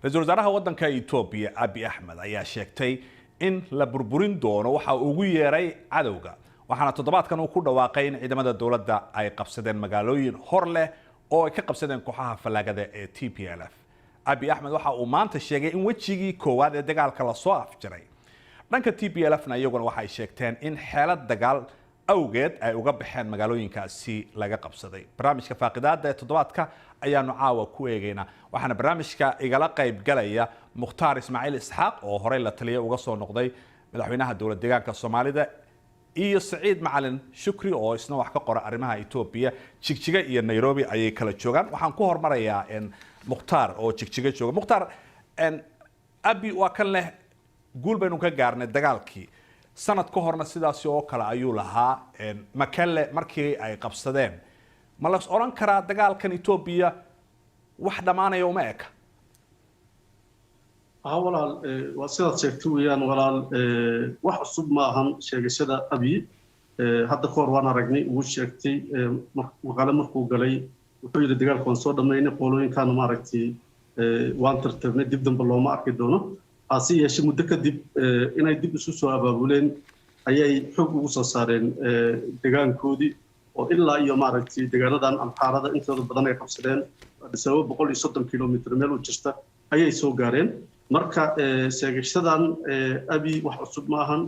ra-iisul wasaaraha waddanka Itoobiya Abiy Ahmed ayaa sheegtay in la burburin doono waxa uu ugu yeeray cadowga waxaana toddobaadkan uu ku dhawaaqay in ciidamada dawladda ay qabsadeen magaalooyin hor leh oo ay ka qabsadeen kooxaha falaagada ee TPLF. Abiy Ahmed waxa uu maanta sheegay in wajigii koowaad ee dagaalka la soo afjaray. dhanka TPLF-na iyaguna waxay sheegteen in xeelad dagaal awgeed ay uga baxeen magaalooyinkaasi laga qabsaday. barnaamijka faaqidaada ee toddobaadka ayaanu caawa ku eegaynaa waxaana barnaamijka igala qayb galaya Mukhtaar Ismaaciil Isxaaq oo horey la taliye uga soo noqday madaxweynaha dowlad deegaanka Soomaalida iyo Saciid Macalin Shukri oo isna wax ka qora arrimaha Itoobiya Jigjiga iyo Nairobi ayay kala joogaan. waxaan ku hormarayaa Mukhtaar oo Jigjiga jooga. Mukhtaar Abiy waa kan leh guul baynu ka gaarnay dagaalkii sanad ka horna sidaas oo kale ayuu lahaa Makelle markii ay qabsadeen ma la oran karaa dagaalkan Itoobiya wax dhamaanaya uma eka walaal waa sidaad sheegtay weeyaan walaal wax cusub ma ahan sheegashada Abiy hadda ka hor waan aragnay uu sheegtay maqaale markuu galay wuxuu yiri dagaalkan soo dhameynay qolooyinkan ma aragtay waan tartamay dib dambe looma arki doono asi yeeshay muddo kadib inay dib isu soo abaabuleen ayay xog ugu soo saareen deegaankoodii oo ilaa iyo maaragtay deegaanadan Amxaarada intooda badan ay qabsadeen sabab 130 kilomitir meel u jirta ayay soo gaareen marka sheegashadan Abiy wax cusub ma ahan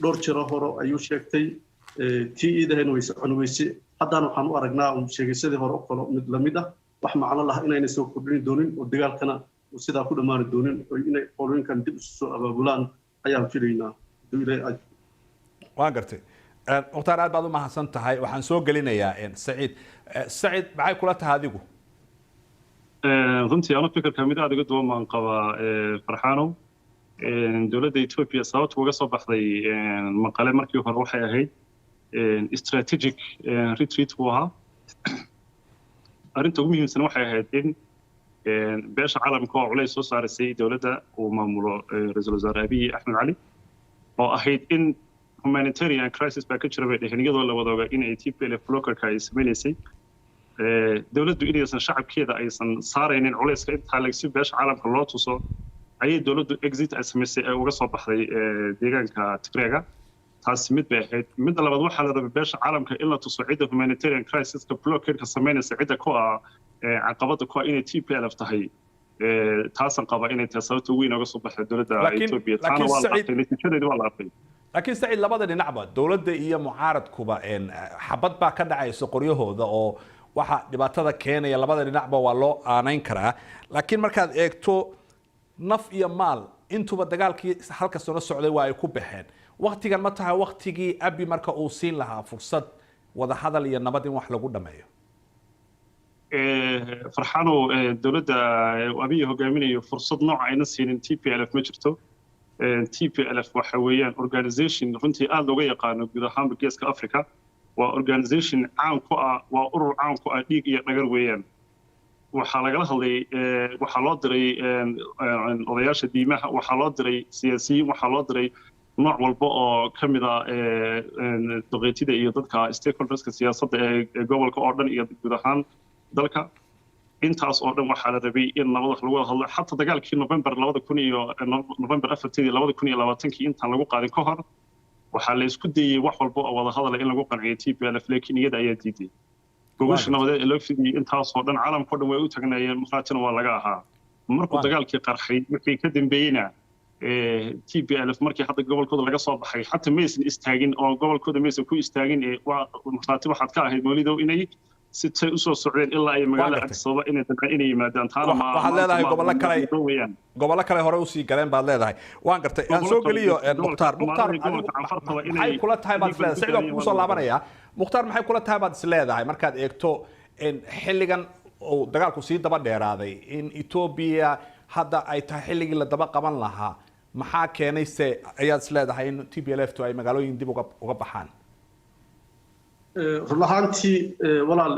dhowr jiro hore ayuu sheegtay tiidahan way soconaysay haddana waxaan u aragnaa sheegashadii hore oo kale mid lamid ah wax macno laha inayna soo kordhin doonin oo dagaalkana sida ku dhamaan doonin oo inay qolooyinkan dib isu soo abaabulaan ayaan filaynaa waan gartay Mukhtaar aad baad u mahadsan tahay waxaan soo gelinayaa Saciid maxay kula tahay adigu runtii ana fikirka mid aad uga duwan qabaa Farxaano dawladda Itoobiya sababta uga soo baxday maqale markii hore waxay ahayd strategic retreat waa arinta ugu muhiimsan waxay ahayd in beesha caalamka oo culays soo saaray dawladda uu maamulo ra-iisul wasaare Abiy Ahmed Cali oo ahayd in humanitarian crisis baa ka jira bay dheheen iyadoo la wada ogaa in TPLF blockerka ay sameysay dawladdu inaysan shacabkeeda aysan saaraynin culayska inta laga beesha caalamka loo tuso ayay dawladdu exit ay sameysay ay uga soo baxday deegaanka Tigreega taas mid bay ahayd mid labaad waxa la rabay beesha caalamka in la tuso cidda humanitarian crisis-ka blockerka sameynaysa cidda ku caqabada ku inay TPLF tahay taasan qaba inay tahay sababta weyn uga soo baxday dawladda Itoobiya taana waa la qabtay natiijadeedii waa la qabtay laakiin Saciid labada dhinacba dawladda iyo mucaaradkuba xabad baa ka dhacaysa qoryahooda oo waxa dhibaatada keenaya labada dhinacba waa loo aaneyn karaa laakiin markaad eegto naf iyo maal intuba dagaalkii halka soo socday waa ay ku baxeen waqtigan ma tahay waqtigii Abiy marka uu siin lahaa fursad wada hadal iyo nabad in wax lagu dhameeyo Farxaano dawladda Abiy hogaaminayo fursad nooc ayna siinin TPLF ma jirto TPLF waxa weeyaan organization runtii aad looga yaqaan guud ahaan geeska Afrika waa organization caan ku ah waa urur caan ku ah dhiig iyo dhagar weeyaan waxa laga hadlay waxa loo diray odayaasha diimaha waxa loo diray siyaasiyiin waxa loo diray nooc walba oo kamid ah doqeytida iyo dadka stakeholderska siyaasadda ee gobolka oo dhan iyo guud ahaan dalka intaas oo dhan waxa la rabay in nabad wax lagu hadlo xataa dagaalkii November 2020 intaan lagu qaadin ka hor waxa la isku dayay wax walba oo wada hadal in lagu qanciyo TPLF laakiin iyada ayaa diiday gobasha nabadeed ee loo fidiyay intaas oo dhan caalamka oo dhan way u tagnayeen markaasna waa laga ahaa markuu dagaalkii qarxay wixii ka dambeeyayna TPLF markii hadda gobolkooda laga soo baxay xataa maysan istaagin oo gobolkooda maysan ku istaagin waa markaati waxaad ka ahayd walidow inay si tay u soo socdeen ilaa ay magaalada Addis Ababa inay yimaadaan taana ma waxaad leedahay gobollo kale hore u sii galeen baad leedahay waan gartay aan soo geliyo Mukhtaar maxay kula tahay baad leedahay Saciid ku soo laabanaya Mukhtaar maxay kula tahay baad leedahay markaad eegto in xilligan oo dagaalku sii daba dheeraaday in Itoobiya hadda ay tahay xilligii la daba qaban lahaa maxaa keenay ayaad leedahay in TPLF ay magaalooyin dib uga baxaan runaantii walaal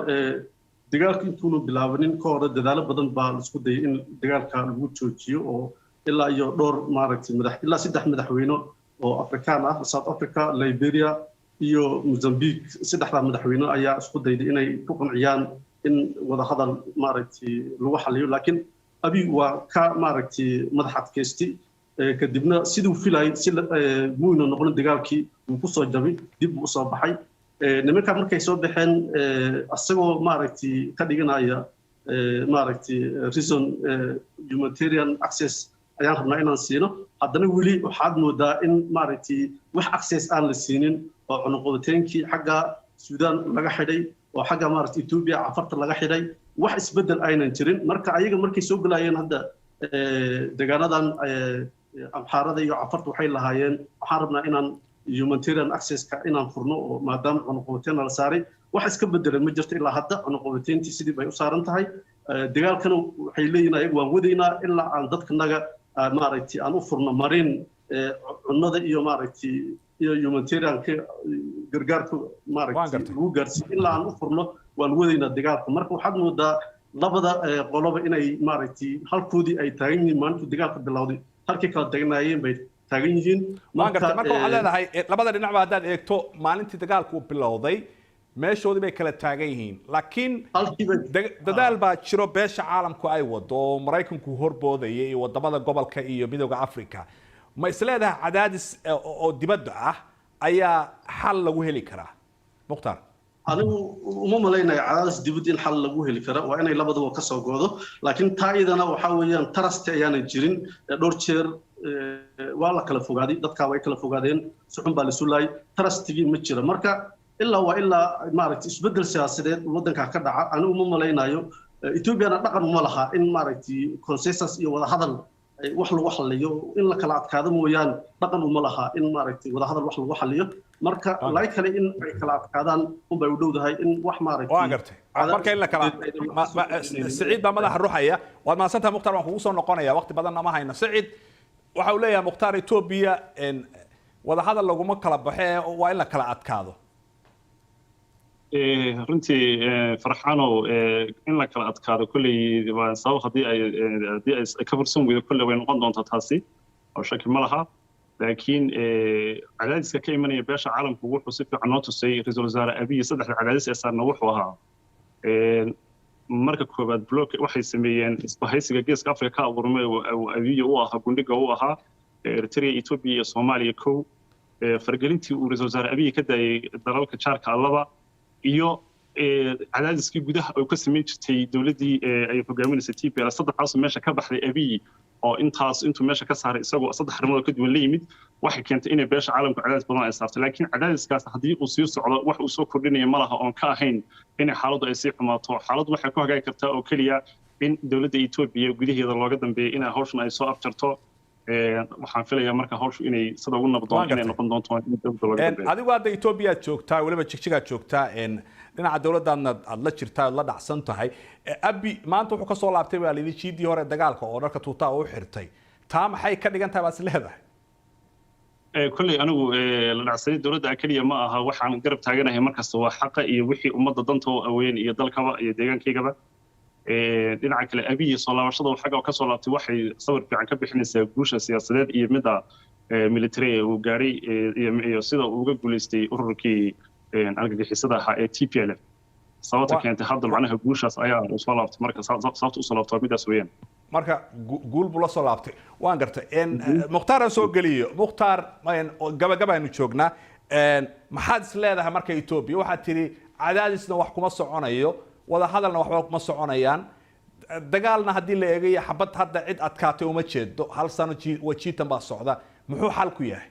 dagaalku intuu bilaabanin ka hor dadaalo badan baa la isku dayay in dagaalka lagu joojiyo oo ilaa iyo dhowr maaragtay ilaa 3 madaxweyne oo Afrikaan ah South Africa Liberia iyo Mozambique saddexda madaxweyne ayaa isku dayday inay ku qanciyaan in wada hadal maaragtay lagu xaliyo laakiin abi waa ka maaragtay madax adkaystay kadibna siduu filayay si muuyna noqon dagaalkii uu ku soo jabay dib u soo baxay nimanka markay soo baxeen asagoo maaragtay ka dhiganaya maaragtay reason humanitarian access ayaan rabnaa inaan siino haddana weli waxaad moodaa in maaragtay wax access aan la siinin oo cunaqabateynkii xagga suudaan laga xidhay oo xagga maaragtay etoobiya cafarta laga xidhay wax isbeddel aynan jirin marka ayaga markay soo galayeen hadda deegaanadan amxaarada iyo cafarta waxay lahaayeen waxaan rabnaa inaan humanitarian accesska inaan furno oo maadaama cunaqabateyn la saaray wax iska bedelan ma jirto ilaa hadda cunaqabateyntii sidii bay u saaran tahay dagaalkana waxay leeyihiin ayagu waan wadaynaa ilaa aan dadkanaga maaragtay aan u furno marin cunnada iyo maaragtay iyo humanitarianka gargaarka maaragtay lagu gaarsiiyo ilaa aan u furno waan wadaynaa dagaalka marka waxaad moodaa labada qoloba inay maaragtay halkoodii ay taagan yihiin maalintii dagaalka bilowday halkii kala degnaayeen bay taagan yihiin marka waxaad leedahay labada dhinacba haddaad eegto maalintii dagaalku bilowday meeshoodii bay kala taagan yihiin laakiin dadaal baa jiro beesha caalamku ay wado oo maraykanku horboodaya iyo wadamada gobolka iyo midowda africa ma isleedahay cadaadis oo dibadda ah ayaa xal lagu heli karaa mukhtaar anigu uma malaynayo cadaadis dibad in xal lagu heli kara waa inay labadaba ka soo goodo laakiin taa iyadana waxaa weeyaan tarasti ayaanan jirin dhowr jeer waa la kala fogaaday dadkaa way kala fogaadeen suxun baa lisu laayay tarastigii ma jira marka ilaa maaragtay isbeddel siyaasadeed waddanka ka dhaca anigu uma malaynayo etoobiyana dhaqan uma laha in maaragtay consensus iyo wadahadal wax lagu xalliyo in la kala adkaado mooyaan dhaqan uma laha in maaragtay wadahadal wax lagu xalliyo marka lay kale in ay kala adkaadaan unbay u dhowdahay in wax maaragtay waa gartay marka in la kala Saciid baa madaxa ruuxaya waad mahadsantahay Mukhtaar waan kugu soo noqonaya waqti badan ma hayno Saciid waxa uu leeyahay Mukhtaar Ethiopia wadahadal laguma kala baxee waa in la kala adkaado runtii farxaanow in la kala adkaado kolley waa sabab haddii ay ka fursan weydo kolley way noqon doontaa taasi oo shaki ma laha laakiin cadaadiska ka imanaya beesha caalamku wuxuu si fiican noo tusay ra-iisul wasaare abiy saddexda cadaadis ee saarna wuxuu ahaa marka koowaad block waxay sameeyeen isbahaysiga geeska afrika ka abuurmay abiy u ahaa gundhiga u ahaa eritrea ethiopia iyo soomaaliya kow fargelintii uu ra-iisul wasaare abiy ka daayay dalalka jaarka allaba iyo cadaadiskii gudaha oo ka sameyn jirtay dowladdii ay hogaaminaysay TPLF saddexdaas meesha ka baxday abiy oo intuu meesha ka saaray isagoo saddex arrimood ka duwan la yimid waxay keentay inay beesha caalamku cadaadis badan ay saartay laakiin cadaadiskaas haddii uu sii socdo wax uu soo kordhinaya ma laha oon ka ahayn in xaaladdu ay sii xumaato xaaladdu waxay ku hagaagi kartaa oo keliya in dowladda Ethiopia gudaheeda looga dambeeyo in hawshan ay soo afjarto waxaan filayaa marka hawshu inay sida ugu nabdoon inay noqon doonto adigu hadda Ethiopia joogtaa waliba jigjiga joogtaa dhinaca dawladdaadna aad la jirtaa la dhacsan tahay abi maanta wuxuu ka soo laabtay baa lidii jiidii hore dagaalka oo dharka tuutaa u xirtay taa maxay ka dhigan tahay baas leedahay kolley anigu la dhacsanay dawladda kaliya ma aha waxaan garab taaganahay markasta waa xaqa iyo wixii ummadda danta u aweyn iyo dalkaba iyo deegaankaygaba dhinaca kale abiy soo laabashada xagga ka soo laabtay waxay sawir fiican ka bixinaysaa guusha siyaasadeed iyo midda military uu gaaray iyo sida uu uga guuleystay ururkii argagixisada ahaa ee TPLF sababta keentay hadda macnaha guushaas ayaa u soo laabtay marka sababta u soo laabtay midaas weeyaan marka guul buu la soo laabtay waan gartay Mukhtaar aan soo galiyo Mukhtaar gabagabaynu joognaa maxaad is leedahay marka Ethiopia waxaad tiri cadaadisna wax kuma soconayo wada hadalna waxba kuma soconayaan dagaalna haddii la eegayo xabad hadda cid adkaatay uma jeedo hal sano wajiitan baa socda muxuu xal ku yahay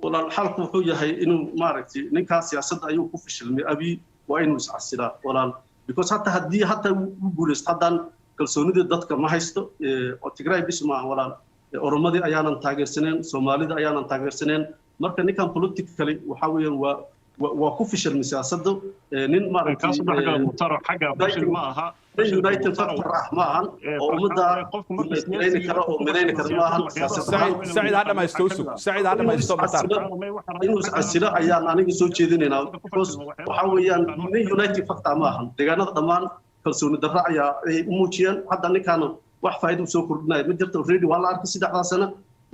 walaal xalku wuxuu yahay inuu maaragtay ninkaas siyaasadda ayuu ku fashilmay abiy waa inuu iscasilaa walaal because haddii uu guulaysto haddaan kalsoonida dadka ma haysto oo Tigray bis ma walaal oromadii ayaanan taageersaneen soomaalida ayaanan taageersaneen marka ninkan politically waxa weeyaan waa ku fashilmay siyaasadda nin maaragtay xagga fashil ma aha United factor ma ahan oo umada qofku karo oo midayna karo ma ahan Saciid hada ma istoosug Saciid hada ma istoo matar inuu asila ayaan aniga soo jeedinaynaa because waxa weeyaan United factor ma ahan deegaanada dhamaan kalsooni darro ayaa ay u muujiyeen hadda ninkan wax faa'iido soo kordhinay ma jirto already waa la arkay saddexdaas sano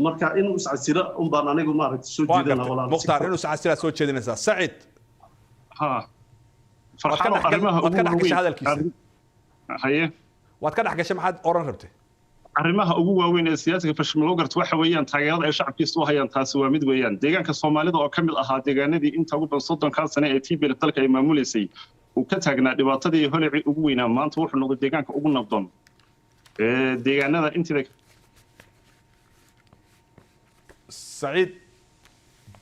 marka inuu iscasila un baan anigu maaragtay soo jeedinaa walaal Mukhtaar inuu iscasila soo jeedinaysa Saciid farxan arrimaha ugu weyn hadalkiisa haye waad ka dhex gashay maxaad oran rabtay arrimaha ugu waaweyn ee siyaasiga fashil loo garto waxa weeyaan taageerada ay shacabkiisu u hayaan taasi waa mid weeyaan deegaanka Soomaalida oo kamid ahaa deegaanadii inta ugu badan 30 sano ee TPLF dalka ay maamuleysay uu ka taagnaa dhibaatadii holecii ugu weynaa maanta wuxuu noqday deegaanka ugu nabdoon deegaanada intii Saciid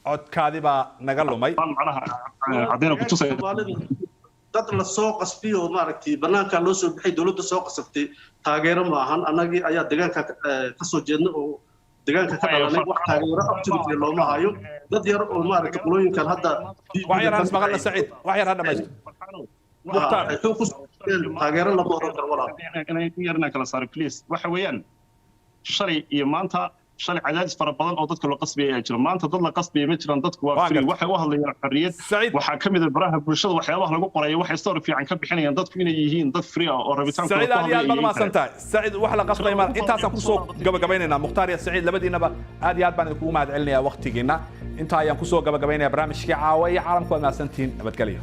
codkaadi baa naga lumay cadeen ku tusay dad la soo qasbiyo maaragtay banaanka loo soo bixay dawladda soo qasabtay taageero ma ahan anagii ayaa deegaanka ka soo jeedna oo deegaanka ka dhalanay wax taageero absolutely looma hayo dad yar oo maaragtay qolooyinkan hadda wax yar aan ismaqalna Saciid wax yar hadda maysto muxtaar taageero lama oran karo walaa inay yarna kala saaro please waxa weeyaan shalay iyo maanta shalay cadaadis fara badan oo dadka loo qasbiyay ay jiraan maanta dad la qasbiyay ma jiraan dadku waa free waxay u hadlayaan xorriyad waxa kamid ah baraha bulshada waxyaabaha lagu qorayo waxay story fiican ka bixinayaan dadku inay yihiin dad free ah oo rabitaan ku Saciid aad baad ma santahay Saciid wax la qasbay ma intaas aan ku soo gabagabaynayna Mukhtaar iyo Saciid labadiinaba aad iyo aad baan idinku mahadcelinayaa waqtigiina inta ayaan ku soo gabagabaynayaa barnaamijkii caawa iyo caalamku aad maasantiin nabadgelyo